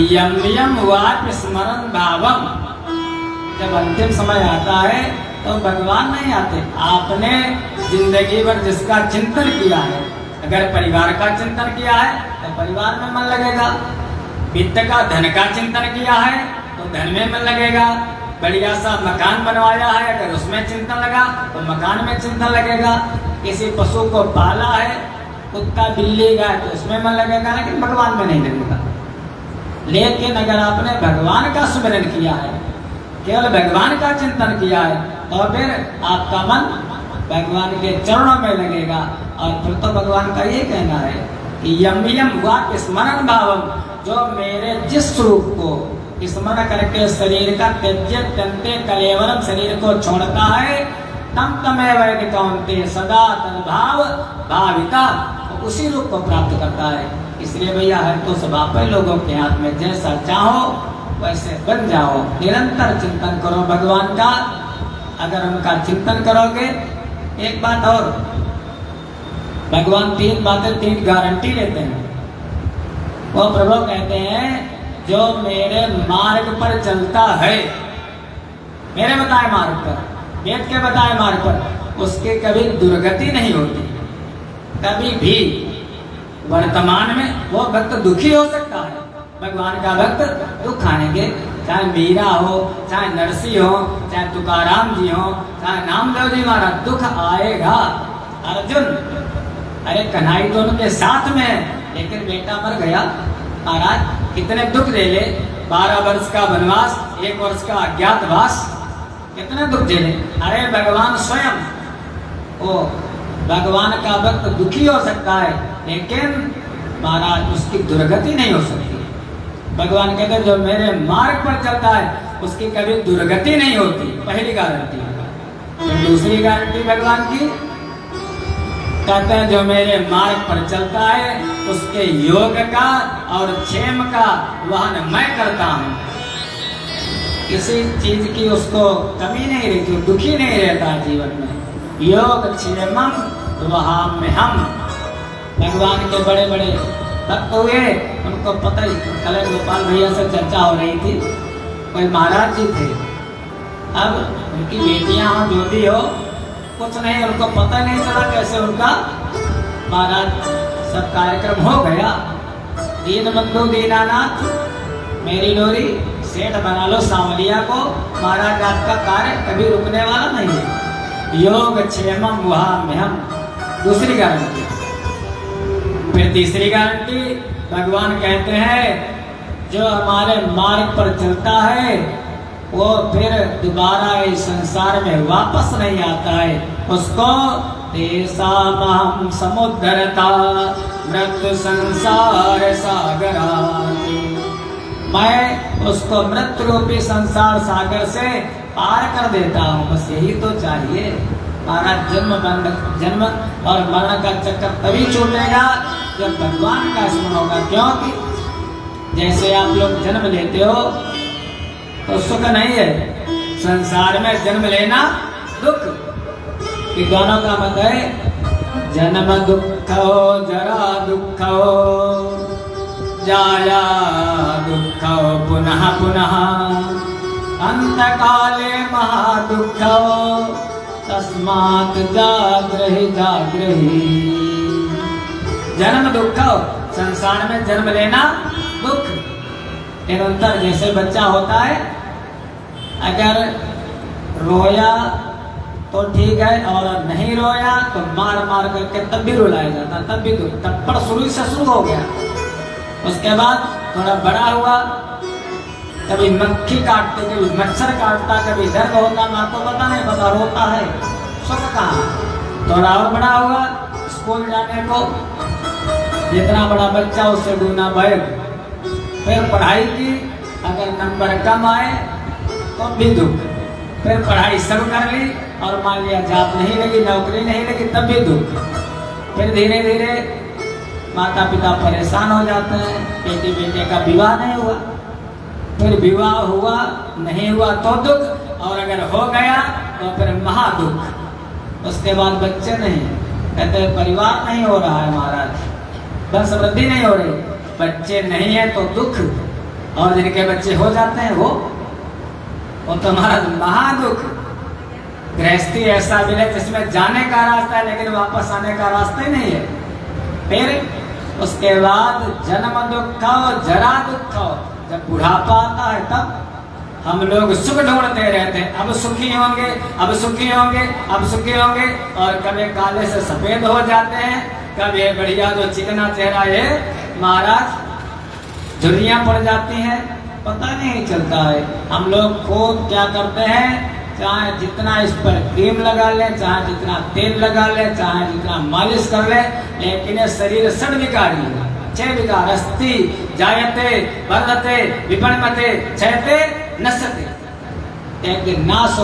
यम यम वाक्य स्मरण भावम, जब अंतिम समय आता है तो भगवान नहीं आते। आपने जिंदगी भर जिसका चिंतन किया है, अगर परिवार का चिंतन किया है तो परिवार में मन लगेगा, वित्त का धन का चिंतन किया है तो धन में मन लगेगा, बढ़िया सा मकान बनवाया है अगर उसमें चिंतन लगा तो मकान में चिंतन लगेगा, किसी पशु को पाला है कुत्ता बिल्ली गाय तो उसमें मन लगेगा, लेकिन भगवान में नहीं लगेगा। लेकिन अगर आपने भगवान का स्मरण किया है, केवल भगवान का चिंतन किया है, तो फिर आपका मन भगवान के चरणों में लगेगा। और फिर तो भगवान का ये कहना है कि यम यम वाक्य स्मरण भावम, जो मेरे जिस रूप को स्मरण करके शरीर का त्यज्य तंते कलेवरम, शरीर को छोड़ता है, तम तमेव यदि कौन्तेय सदा तद्भाव भाविता, तो उसी रूप को प्राप्त करता है। इसलिए भैया हर तो स्वभाव है लोगों के हाथ में, जैसा चाहो वैसे बन जाओ। निरंतर चिंतन करो भगवान का। अगर उनका चिंतन करोगे, एक बात और, भगवान 3 बातें 3 गारंटी लेते हैं। वो प्रभु कहते हैं जो मेरे मार्ग पर चलता है, मेरे बताए मार्ग पर, वेद के बताए मार्ग पर, उसकी कभी दुर्गति नहीं होती। कभी भी वर्तमान में वो भक्त दुखी हो सकता है, भगवान का भक्त दुख आएंगे, चाहे मीरा हो, चाहे नरसी हो, चाहे तुकाराम जी हो, चाहे नामदेव जी महाराज, दुख आएगा। अर्जुन, अरे कन्हई तो उनके साथ में, लेकिन बेटा मर गया, महाराज कितने दुख ले ले, 12 वर्ष का वनवास, 1 वर्ष का अज्ञातवास, कितने दुख झेले। अरे भगवान स्वयं, वो भगवान का भक्त दुखी हो सकता है, लेकिन महाराज उसकी दुर्गति नहीं हो सकती। भगवान कहते हैं जो मेरे मार्ग पर चलता है उसकी कभी दुर्गति नहीं होती, पहली गारंटी। तो दूसरी गारंटी भगवान की कहते हैं जो मेरे मार्ग पर चलता है उसके योग का और क्षेम का वहन मैं करता हूँ। किसी चीज की उसको कमी नहीं रहती, दुखी नहीं रहता जीवन में। योग क्षेमम वहां में हम, भगवान के बड़े बड़े भक्त हुए, उनको पता ही, कल गोपाल भैया से चर्चा हो रही थी, कोई महाराज जी थे, अब उनकी बेटियां हो जो भी हो, कुछ नहीं, उनको पता नहीं चला कैसे उनका महाराज सब कार्यक्रम हो गया। दीन बंधु दीनानाथ मेरी लोरी, सेठ बना लो सांवलिया को, महाराज आपका कार्य कभी रुकने वाला नहीं है। योग क्षेमम वहां में हम, दूसरी गारंटी। फिर तीसरी गारंटी भगवान कहते हैं जो हमारे मार्ग पर चलता है वो फिर दोबारा इस संसार में वापस नहीं आता है, उसको तेषामहं समुद्धरता मृत्यु संसार सागरात्, मैं उसको मृत्यु रूपी संसार सागर से पार कर देता हूँ। बस यही तो चाहिए। महाराज जन्म और मरण का चक्कर तभी छूटेगा जब भगवान का स्मरण होगा। क्योंकि जैसे आप लोग जन्म लेते हो तो सुख नहीं है, संसार में जन्म लेना दुख। विद्वानों का मत है जन्म दुख हो, जरा दुख हो, जाया दुख हो, पुनः पुनः अंत काले महादुख हो, तस्मात् जाग्रहि जाग्रहि। जन्म दुख हो, संसार में जन्म लेना दुख। निरंतर जैसे बच्चा होता है, अगर रोया तो ठीक है और नहीं रोया तो मार मार करके तब भी रुलाया जाता, तब भी दुख। थप्पड़ शुरू से शुरू हो गया, उसके बाद थोड़ा बड़ा हुआ, कभी मक्खी काटते, कभी मच्छर काटता, कभी दर्द होता, माँ को पता नहीं, पता रोता है, सुख कहाँ। थोड़ा और बड़ा हुआ, स्कूल जाने को, जितना बड़ा बच्चा उससे दूना बैग। फिर पढ़ाई की, अगर नंबर कम आए तो भी दुख। फिर पढ़ाई सब कर ली और मान लिया जॉब नहीं लगी, नौकरी नहीं लगी, तब भी दुख। फिर धीरे धीरे माता पिता परेशान हो जाते हैं, बेटी बेटे का विवाह नहीं हुआ, फिर विवाह हुआ नहीं हुआ तो दुख, और अगर हो गया तो फिर महादुख। उसके बाद बच्चे नहीं, कहते परिवार नहीं हो रहा है महाराज, वंश वृद्धि नहीं हो रही, बच्चे नहीं है तो दुख। और जिनके बच्चे हो जाते हैं वो तो हमारा महादुख। गृहस्थी ऐसा मिले जिसमें जाने का रास्ता है लेकिन वापस आने का रास्ता ही नहीं है। फिर उसके बाद जन्म दुख और जरा दुख, जब बुढ़ापा आता है तब हम लोग सुख ढूंढते रहते हैं, अब सुखी होंगे, अब सुखी होंगे, अब सुखी होंगे, और कभी काले से सफेद हो जाते हैं, कभी बढ़िया जो चिकना चेहरा है महाराज झुर्रियां पड़ जाती हैं, पता नहीं चलता है। हम लोग खूब क्या करते हैं, चाहे जितना इस पर क्रीम लगा ले, चाहे जितना तेल लगा ले, चाहे जितना मालिश कर ले, लेकिन शरीर षड विकारी है। 6 विकार अस्ति जायते वर्धते विपणमते क्षयते नश्यते, एक दिन नाश